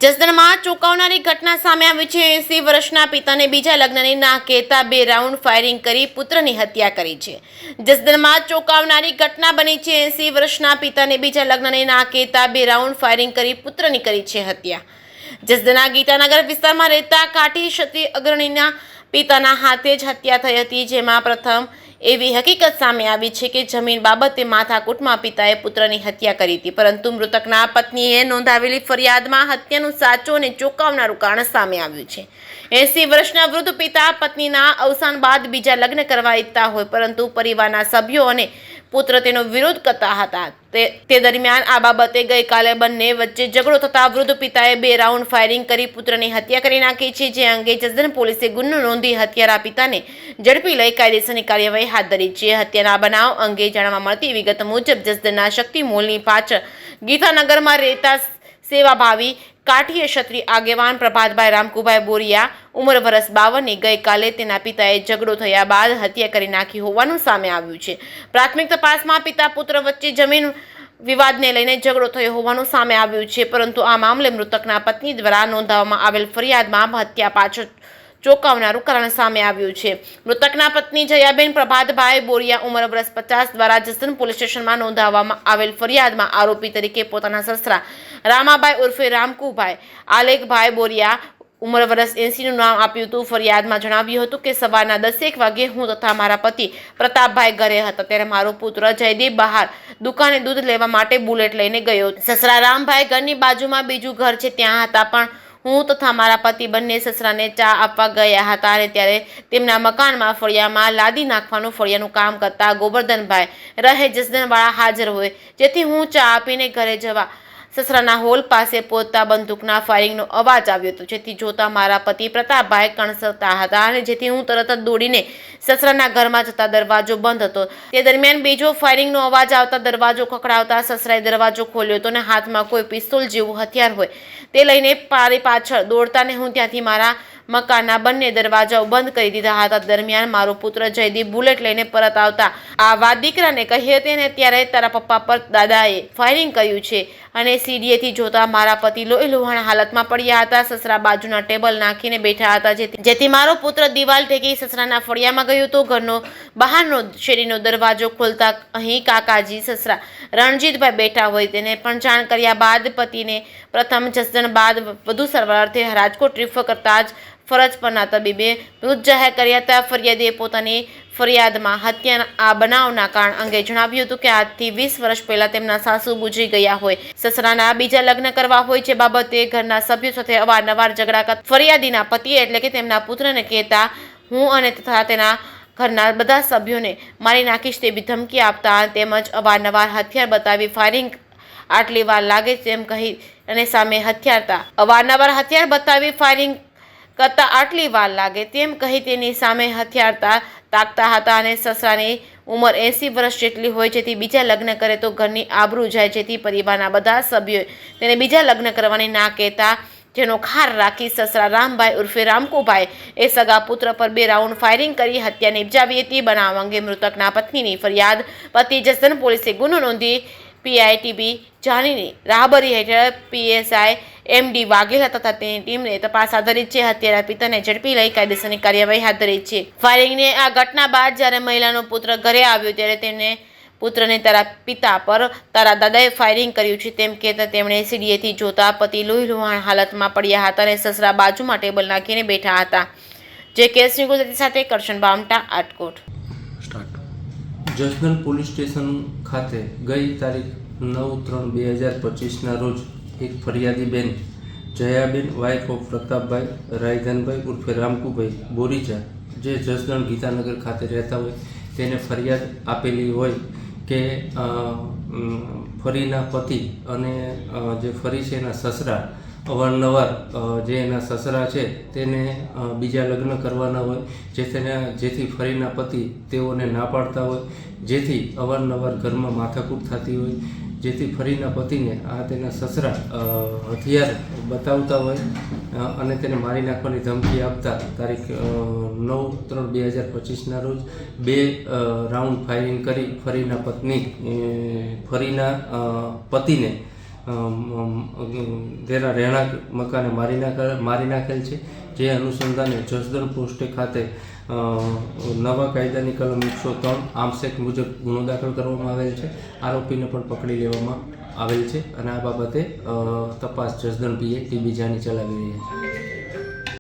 જસદણમાં ચોંકાવનારી ઘટના સામે આવી છે। 80 વર્ષના પિતાને બીજા લગ્નની ના કહેતા 2 રાઉન્ડ ફાયરિંગ કરી પુત્રની હત્યા કરી છે। જસદણમાં ચોંકાવનારી ઘટના બની છે। 80 વર્ષના પિતાને બીજા લગ્નની ના કહેતા 2 રાઉન્ડ ફાયરિંગ કરી પુત્રની કરી છે હત્યા। જસદણના ગીતાનગર વિસ્તારમાં રહેતા કાઠી ક્ષત્રિય અગ્રણીના પિતાના હાથે જ હત્યા થઈ હતી, જેમાં પ્રથમ એવી હકીકત સામે આવી છે કે જમીન બાબતે માથાકૂટમાં પિતાએ પુત્રની હત્યા કરી હતી, પરંતુ મૃતકના પત્નીએ નોંધાવેલી ફરિયાદમાં હત્યાનું સાચું અને ચોંકાવનારું કારણ સામે આવ્યું છે। 80 વર્ષના વૃદ્ધ પિતા પત્નીના અવસાન બાદ બીજા લગ્ન કરવા ઈચ્છતા હોય, પરંતુ પરિવારના સભ્યો અને પુત્ર તેનો વિરોધ કરતા હતા। તે દરમિયાન આ બાબતે ગઈકાલે બંને વચ્ચે ઝઘડો થતા વૃદ્ધ પિતાએ 2 રાઉન્ડ ફાયરિંગ કરી પુત્રની હત્યા કરી નાખી છે, જે અંગે જસદણ પોલીસે ગુનો નોંધી હત્યારા પિતાને ઝડપી લઈ કાયદેસરની કાર્યવાહી હાથ ધરી છે। હત્યાના બનાવ અંગે જાણવા મળતી વિગત મુજબ જસદણના શક્તિ મોલની પાછળ ગીતાનગરમાં રહેતા સેવાભાવી કાઠીય ક્ષત્રિય આગેવાન પ્રભાતભાઈ રામકુભાઈ બોરિયા ઉંમર વર્ષ 52ની ગઈકાલે તેના પિતાએ ઝઘડો થયા બાદ હત્યા કરી નાખી હોવાનું સામે આવ્યું છે। પ્રાથમિક તપાસમાં પિતા પુત્ર વચ્ચે જમીન વિવાદને લઈને ઝઘડો થયો હોવાનું સામે આવ્યું છે, પરંતુ આ મામલે મૃતકના પત્ની દ્વારા નોંધાવવામાં આવેલ ફરિયાદમાં હત્યા પાછળ ચોંકાવનારું કારણ સામે આવ્યું છે। મૃતકના પત્ની જયાબેન પ્રભાતભાઈ બોરિયા ઉંમર વર્ષ 50 દ્વારા જસદણ પોલીસ સ્ટેશનમાં નોંધાવવામાં આવેલ ફરિયાદમાં આરોપી તરીકે પોતાના સસરા રામાભાઈ ઉર્ફે રામકુભાઈ આલેખભાઈ બોરિયા ઉંમર વર્ષ 80નું નામ આપ્યું હતું। ફરિયાદમાં જણાવ્યું હતું કે સવારના 10 વાગે હું તથા મારા પતિ પ્રતાપભાઈ ઘરે હતા, ત્યારે મારો પુત્ર જયદીપ બહાર દુકાને દૂધ લેવા માટે બુલેટ લઈને ગયો। સસરા રામભાઈ ઘરની બાજુમાં બીજું ઘર છે ત્યાં હતા, પણ હું તથા મારા પતિ બંને સસરાને ચા આપવા ગયા હતા અને ત્યારે તેમના મકાનમાં ફળિયામાં લાદી નાખવાનું ફળિયાનું કામ કરતા ગોવર્ધનભાઈ રહે જસદણવાળા હાજર હોય, જેથી હું ચા આપીને ઘરે જવા સસરાના હોલ પાસે પહોંચતા બંદૂકના ફાયરિંગનો અવાજ આવ્યો હતો, જેથી જોતા મારા પતિ પ્રતાપભાઈ કણસતા હતા અને જેથી હું તરત જ દોડીને સસરાના ઘરમાં જતા દરવાજો બંધ હતો। તે દરમિયાન બીજો ફાયરિંગનો અવાજ આવતા દરવાજો ખખડાવતા સસરાએ દરવાજો ખોલ્યો હતો અને હાથમાં કોઈ પિસ્તોલ જેવું હથિયાર હોય તે લઈને મારી પાછળ દોડતાને હું ત્યાંથી મારા મકાનના બંને દરવાજાઓ બંધ કરી દીધા હતા। દરમિયાન મારો પુત્ર જયદીપ બુલેટ લઈને પરત આવતા આ વાત દીકરાને કહી હતી અને ત્યારે તારા પપ્પા પર દાદાએ ફાયરિંગ કર્યું છે અને સીડીએથી જોતા મારા પતિ લોહી લુહાણ હાલતમાં પડ્યા હતા। સસરા બાજુના ટેબલ નાખીને બેઠા હતા, જેથી મારો પુત્ર દિવાલ ટેકી સસરાના ફળિયામાં ગયો હતો। ઘરનો બહારનો શેરીનો દરવાજો ખોલતા અહીં કાકાજી સસરા રણજીતભાઈ બેઠા હોય તેને પણ જાણ કર્યા બાદ પતિને પ્રથમ જસદણ બાદ વધુ સારવાર અર્થે રાજકોટ રિફર કરતા જ ફરજ પરના તબીબે મૃત જાહેર કર્યા હતા। ફરિયાદીએ પોતાની ફરિયાદમાં હત્યાના આ બનાવના કારણ અંગે જણાવ્યું હતું કે આજથી 20 વર્ષ પહેલા તેમના સાસુ ગુજરી ગયા હોય, સસરાના બીજા લગ્ન કરવા હોય, જે બાબતે ઘરના સભ્યો સાથે અવારનવાર ઝઘડા કરતા ફરિયાદીના પતિએ એટલે કે તેમના પુત્રને કહેતા હું અને તથા તેના ઘરના બધા સભ્યોને મારી નાખીશ તેવી ધમકી આપતા તેમજ અવારનવાર હથિયાર બતાવી ફાયરિંગ આટલી વાર લાગે તેમ કહી અને સામે હથિયારતા અવારનવાર હથિયાર બતાવી ફાયરિંગ કરતા આટલી વાર લાગે તેમ કહી તેની સામે હથિયારતા તાકતા હતા અને સસરાની ઉંમર 80 વર્ષ જેટલી હોય, જેથી બીજા લગ્ન કરે તો ઘરની આબરૂ જાય, જેથી પરિવારના બધા સભ્યોએ તેને બીજા લગ્ન કરવાની ના કહેતા જેનો ખાર રાખી સસરા રામભાઈ ઉર્ફે રામકુભાઈ એ સગા પુત્ર પર 2 રાઉન્ડ ફાયરિંગ કરી હત્યા નિપજાવી હતી। બનાવ અંગે મૃતકના પત્નીની ફરિયાદ પતિ જસદણ પોલીસે ગુનો નોંધી પીઆઈટીબી જાણીની રાહબરી હેઠળ પીએસઆઈ એમડી વાઘેલા તથા તેની ટીમને તપાસ આધારિત છે। હત્યારા પિતાને ઝડપી લઈ કાયદેસરની કાર્યવાહી હાથ ધરી છે। ફાયરિંગની આ ઘટના બાદ જ્યારે મહિલાનો પુત્ર ઘરે આવ્યો ત્યારે તેને પુત્રને તારા પિતા પર તારા દાદાએ ફાયરિંગ કર્યું છે તેમ કહેતા તેમણે સીડીએથી જોતા પતિ લોહી લુહાણ હાલતમાં પડ્યા હતા અને સસરા બાજુમાં ટેબલ નાખીને બેઠા હતા। જે કેસની ગુજરાતી સાથે કરશન બામટા આટકોટ। જસદણ પોલીસ સ્ટેશન ખાતે ગઈ તારીખ 9/3/2025ના રોજ એક ફરિયાદી બેન જયાબેન વાઇફ ઓફ પ્રતાપભાઈ રાયધનભાઈ ઉર્ફે રામકુભાઈ બોરીચા જે જસદણ ગીતાનગર ખાતે રહેતા હોય તેને ફરિયાદ આપેલી હોય કે ફરીના પતિ અને જે ફરી છે એના સસરા અવારનવાર જે એના સસરા છે તેને બીજા લગ્ન કરવાના હોય, જેથી ફરીના પતિ તેઓને ના પાડતા હોય, જેથી અવારનવાર ઘરમાં માથાકૂટ થતી હોય, જેથી ફરીના પતિને આ તેના સસરા હથિયાર બતાવતા હોય અને તેને મારી નાખવાની ધમકી આપતા તારીખ 9/3/2025ના રોજ 2 રાઉન્ડ ફાયરિંગ કરી ફરીના પતિને તેના રહેણાંક મકાને મારી નાખેલ છે. જે અનુસંધાને જસદણ પોસ્ટે ખાતે નવા કાયદાની કલમ 103 આર્મ્સ એક્ટ મુજબ ગુનો દાખલ કરવામાં આવેલ છે. આરોપીને પણ પકડી લેવામાં આવેલ છે અને આ બાબતે તપાસ જસદણ પીએ ટી બીજાની ચલાવી રહ્યા છે.